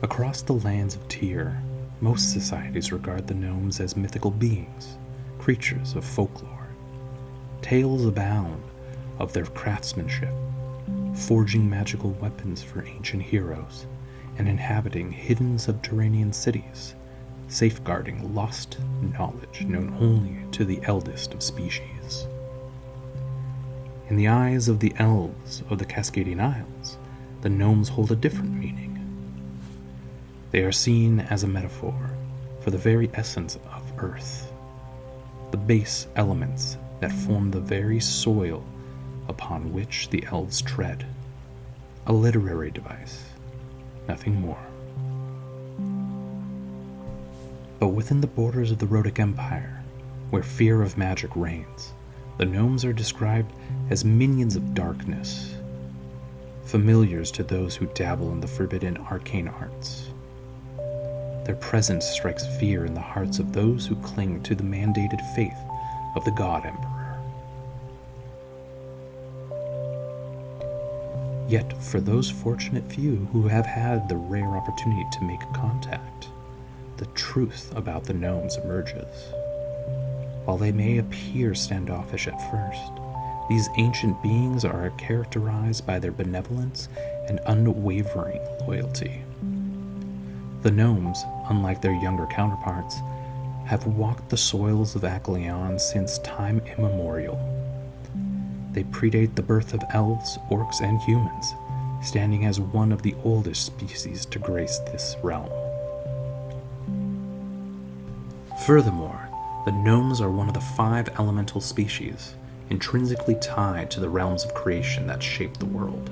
Across the lands of Tyr, most societies regard the gnomes as mythical beings, creatures of folklore. Tales abound of their craftsmanship, forging magical weapons for ancient heroes, and inhabiting hidden subterranean cities, safeguarding lost knowledge known only to the eldest of species. In the eyes of the elves of the Cascadian Isles, the gnomes hold a different meaning. They are seen as a metaphor for the very essence of Earth, the base elements that form the very soil upon which the elves tread. A literary device, nothing more. But within the borders of the Rhotic Empire, where fear of magic reigns, the gnomes are described as minions of darkness, familiars to those who dabble in the forbidden arcane arts. Their presence strikes fear in the hearts of those who cling to the mandated faith of the God Emperor. Yet, for those fortunate few who have had the rare opportunity to make contact, the truth about the gnomes emerges. While they may appear standoffish at first, these ancient beings are characterized by their benevolence and unwavering loyalty. The gnomes, unlike their younger counterparts, have walked the soils of Aclions since time immemorial. They predate the birth of elves, orcs, and humans, standing as one of the oldest species to grace this realm. Furthermore, the gnomes are one of the 5 elemental species, intrinsically tied to the realms of creation that shape the world.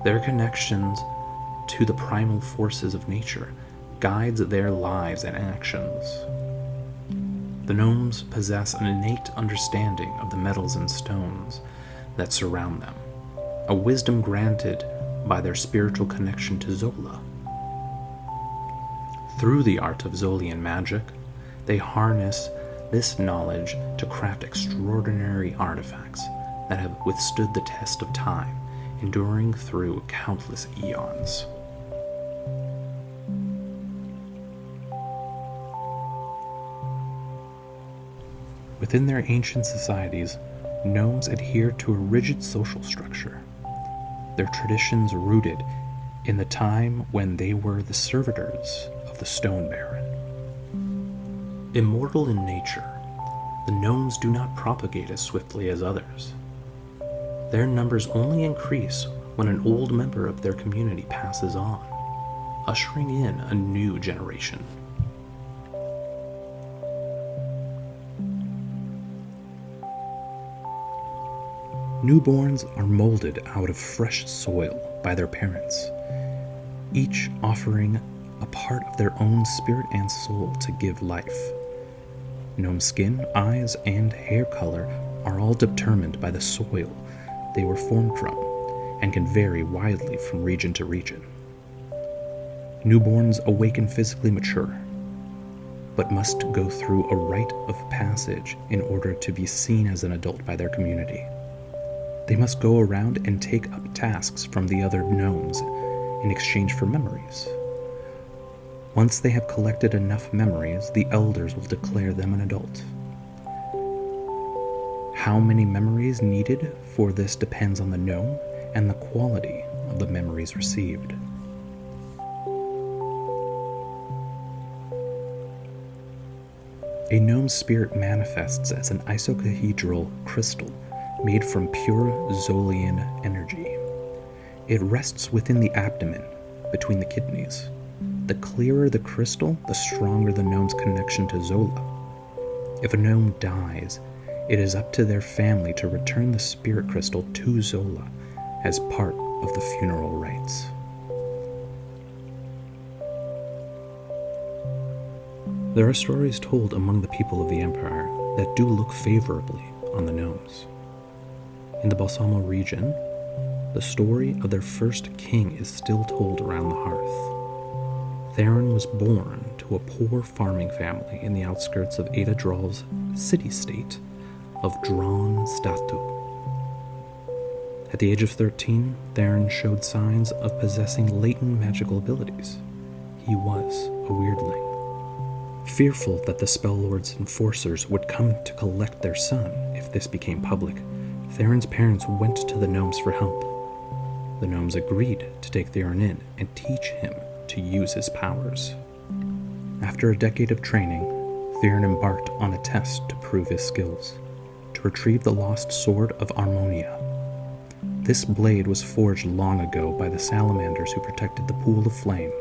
Their connections to the primal forces of nature guides their lives and actions. The gnomes possess an innate understanding of the metals and stones that surround them, a wisdom granted by their spiritual connection to Zola. Through the art of Zolian magic, they harness this knowledge to craft extraordinary artifacts that have withstood the test of time, enduring through countless eons. Within their ancient societies, gnomes adhere to a rigid social structure, their traditions rooted in the time when they were the servitors of the Stone Baron. Immortal in nature, the gnomes do not propagate as swiftly as others. Their numbers only increase when an old member of their community passes on, ushering in a new generation. Newborns are molded out of fresh soil by their parents, each offering a part of their own spirit and soul to give life. Gnome skin, eyes, and hair color are all determined by the soil they were formed from, and can vary widely from region to region. Newborns awaken physically mature, but must go through a rite of passage in order to be seen as an adult by their community. They must go around and take up tasks from the other gnomes in exchange for memories. Once they have collected enough memories, the elders will declare them an adult. How many memories needed for this depends on the gnome and the quality of the memories received. A gnome's spirit manifests as an icosahedral crystal made from pure Zolian energy. It rests within the abdomen, between the kidneys. The clearer the crystal, the stronger the gnome's connection to Zola. If a gnome dies, it is up to their family to return the spirit crystal to Zola as part of the funeral rites. There are stories told among the people of the Empire that do look favorably on the gnomes. In the Balsamo region, the story of their first king is still told around the hearth. Theron was born to a poor farming family in the outskirts of Ada Drall's city-state of Dron Statu. At the age of 13, Theron showed signs of possessing latent magical abilities. he was a weirdling. Fearful that the Spell-Lord's enforcers would come to collect their son if this became public, Theron's parents went to the gnomes for help. The gnomes agreed to take Theron in and teach him to use his powers. After a decade of training, Theron embarked on a test to prove his skills, to retrieve the lost sword of Harmonia. This blade was forged long ago by the salamanders who protected the pool of flame.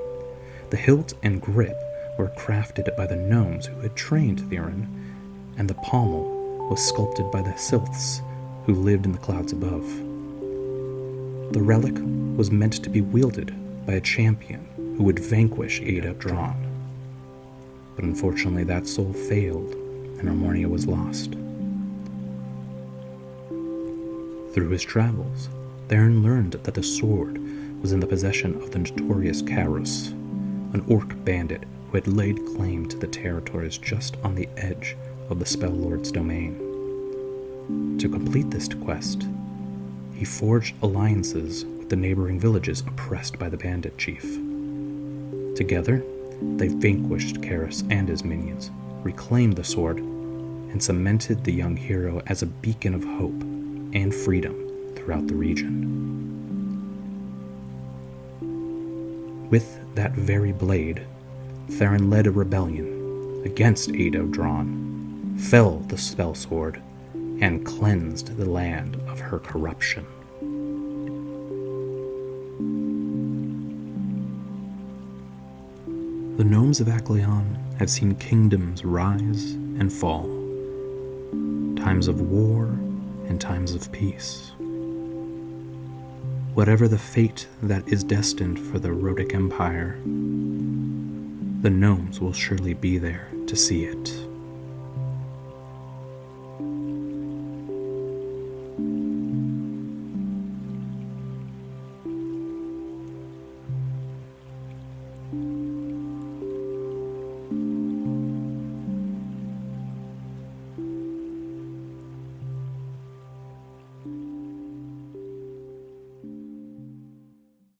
The hilt and grip were crafted by the gnomes who had trained Theron, and the pommel was sculpted by the sylphs who lived in the clouds above. The relic was meant to be wielded by a champion who would vanquish Ada Drawn. But unfortunately that soul failed, and Harmonia was lost. Through his travels, Theron learned that the sword was in the possession of the notorious Karus, an orc bandit who had laid claim to the territories just on the edge of the Spell-Lord's domain. To complete this quest, he forged alliances with the neighboring villages oppressed by the bandit chief. Together, they vanquished Karus and his minions, reclaimed the sword, and cemented the young hero as a beacon of hope and freedom throughout the region. With that very blade, Theron led a rebellion against Ada Drawn, felled the spell sword, and cleansed the land of her corruption. The gnomes of Aclions had seen kingdoms rise and fall, times of war and times of peace. Whatever the fate that is destined for the Rhotic Empire, the gnomes will surely be there to see it.